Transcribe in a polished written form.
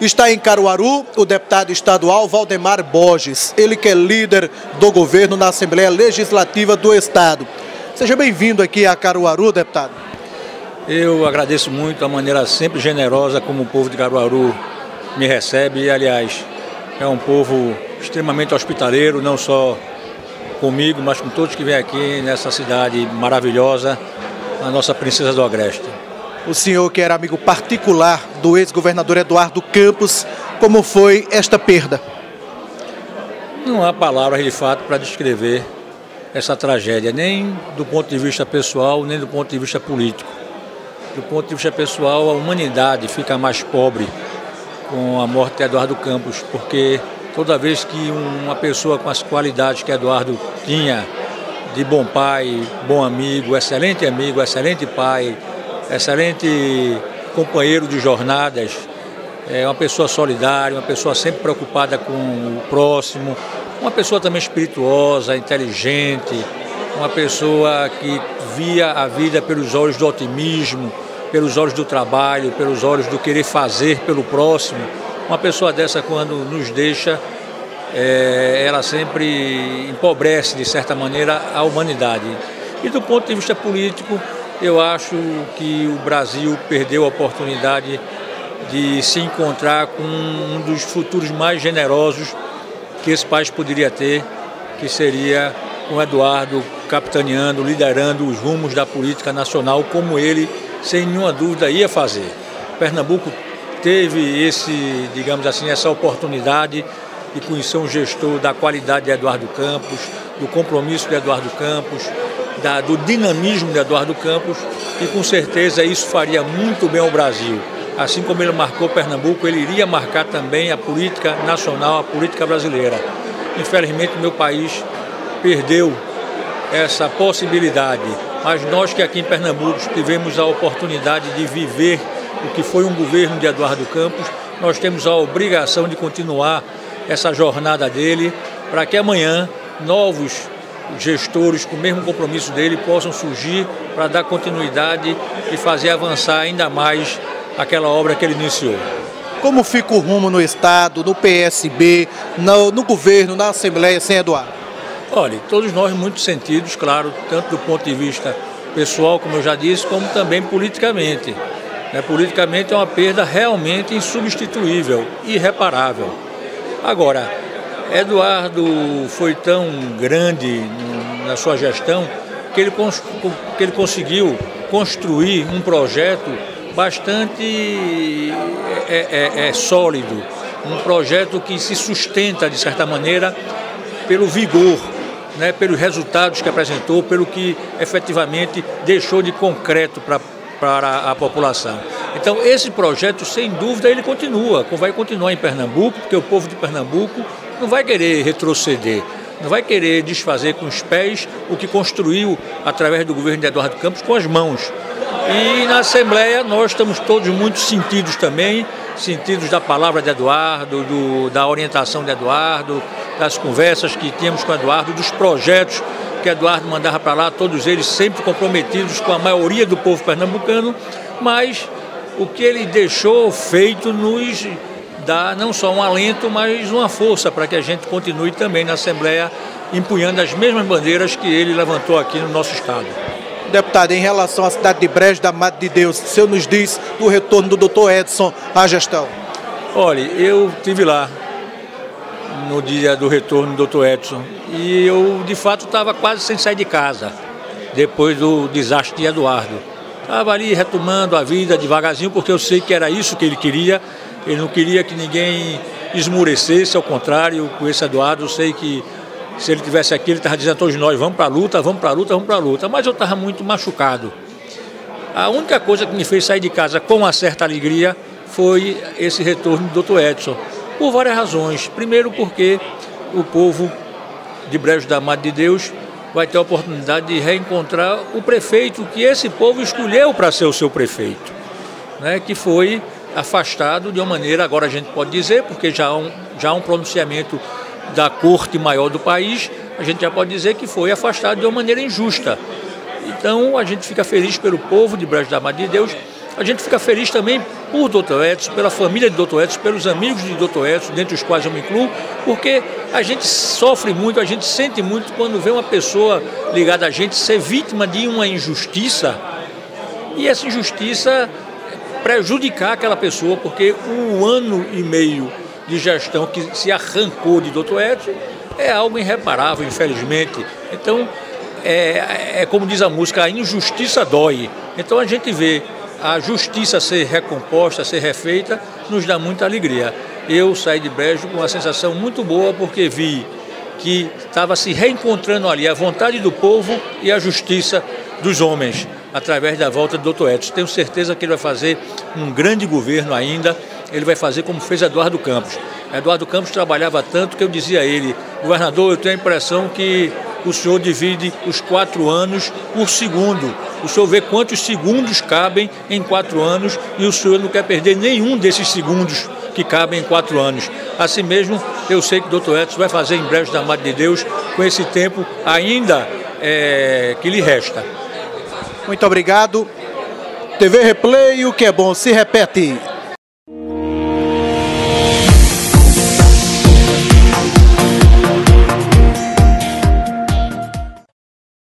Está em Caruaru o deputado estadual Valdemar Borges, ele que é líder do governo na Assembleia Legislativa do Estado. Seja bem-vindo aqui a Caruaru, deputado. Eu agradeço muito a maneira sempre generosa como o povo de Caruaru me recebe e, aliás, é um povo extremamente hospitaleiro, não só comigo, mas com todos que vêm aqui nessa cidade maravilhosa, a nossa Princesa do Agreste. O senhor que era amigo particular do ex-governador Eduardo Campos, como foi esta perda? Não há palavras de fato para descrever essa tragédia, nem do ponto de vista pessoal, nem do ponto de vista político. Do ponto de vista pessoal, a humanidade fica mais pobre com a morte de Eduardo Campos, porque toda vez que uma pessoa com as qualidades que Eduardo tinha, de bom pai, bom amigo, excelente pai, excelente companheiro de jornadas, é uma pessoa solidária, uma pessoa sempre preocupada com o próximo, uma pessoa também espirituosa, inteligente, uma pessoa que via a vida pelos olhos do otimismo, pelos olhos do trabalho, pelos olhos do querer fazer pelo próximo. Uma pessoa dessa, quando nos deixa, ela sempre empobrece, de certa maneira, a humanidade. E do ponto de vista político, eu acho que o Brasil perdeu a oportunidade de se encontrar com um dos futuros mais generosos que esse país poderia ter, que seria com Eduardo capitaneando, liderando os rumos da política nacional, como ele, sem nenhuma dúvida, ia fazer. Pernambuco teve digamos assim, essa oportunidade de conhecer um gestor da qualidade de Eduardo Campos, do compromisso de Eduardo Campos, do dinamismo de Eduardo Campos, e com certeza isso faria muito bem ao Brasil. Assim como ele marcou Pernambuco, ele iria marcar também a política nacional, a política brasileira. Infelizmente, meu país perdeu essa possibilidade, mas nós que aqui em Pernambuco tivemos a oportunidade de viver o que foi um governo de Eduardo Campos, nós temos a obrigação de continuar essa jornada dele, para que amanhã novos gestores com o mesmo compromisso dele possam surgir para dar continuidade e fazer avançar ainda mais aquela obra que ele iniciou. Como fica o rumo no Estado, no PSB, no governo, na Assembleia sem Eduardo? Olha, todos nós muito sentidos, claro, tanto do ponto de vista pessoal, como eu já disse, como também politicamente. Politicamente é uma perda realmente insubstituível, irreparável. Agora, Eduardo foi tão grande na sua gestão que ele conseguiu construir um projeto bastante sólido, um projeto que se sustenta, de certa maneira, pelo vigor, pelos resultados que apresentou, pelo que efetivamente deixou de concreto para a população. Então, esse projeto, sem dúvida, ele vai continuar em Pernambuco, porque o povo de Pernambuco não vai querer retroceder, não vai querer desfazer com os pés o que construiu através do governo de Eduardo Campos com as mãos. E na Assembleia nós estamos todos muito sentidos também, sentidos da palavra de Eduardo, da orientação de Eduardo, das conversas que tínhamos com Eduardo, dos projetos que Eduardo mandava para lá, todos eles sempre comprometidos com a maioria do povo pernambucano, mas o que ele deixou feito nos dá não só um alento, mas uma força para que a gente continue também na Assembleia empunhando as mesmas bandeiras que ele levantou aqui no nosso estado. Deputado, em relação à cidade de Brejo da Madre de Deus, o senhor nos diz do retorno do doutor Edson à gestão? Olha, eu estive lá no dia do retorno do doutor Edson e eu, de fato, estava quase sem sair de casa depois do desastre de Eduardo. Estava ali retomando a vida devagarzinho, porque eu sei que era isso que ele queria. Ele não queria que ninguém esmurecesse, ao contrário, com esse Eduardo. Eu sei que se ele estivesse aqui, ele estava dizendo a todos nós, vamos para a luta, vamos para a luta, vamos para a luta. Mas eu estava muito machucado. A única coisa que me fez sair de casa com uma certa alegria foi esse retorno do Dr. Edson, por várias razões. Primeiro, porque o povo de Brejo da Madre de Deus vai ter a oportunidade de reencontrar o prefeito que esse povo escolheu para ser o seu prefeito, que foi afastado de uma maneira, agora a gente pode dizer, porque já há um pronunciamento da corte maior do país, a gente já pode dizer que foi afastado de uma maneira injusta. Então a gente fica feliz pelo povo de Brejo da Madre de Deus, a gente fica feliz também por Dr. Edson, pela família de Dr. Edson, pelos amigos de Dr. Edson, dentre os quais eu me incluo, porque a gente sofre muito, a gente sente muito quando vê uma pessoa ligada a gente ser vítima de uma injustiça e essa injustiça prejudicar aquela pessoa, porque um ano e meio de gestão que se arrancou de Dr. Edson é algo irreparável, infelizmente. Então, é como diz a música, a injustiça dói. Então a gente vê a justiça ser recomposta, ser refeita, nos dá muita alegria. Eu saí de Brejo com uma sensação muito boa, porque vi que estava se reencontrando ali a vontade do povo e a justiça dos homens, através da volta do Dr. Edson. Tenho certeza que ele vai fazer um grande governo ainda, ele vai fazer como fez Eduardo Campos. Eduardo Campos trabalhava tanto que eu dizia a ele: governador, eu tenho a impressão que o senhor divide os 4 anos por segundo. O senhor vê quantos segundos cabem em 4 anos e o senhor não quer perder nenhum desses segundos que cabem em 4 anos. Assim mesmo, eu sei que o Dr. Edson vai fazer em breve da Madre de Deus, com esse tempo ainda que lhe resta. Muito obrigado. TV Replay, o que é bom se repete.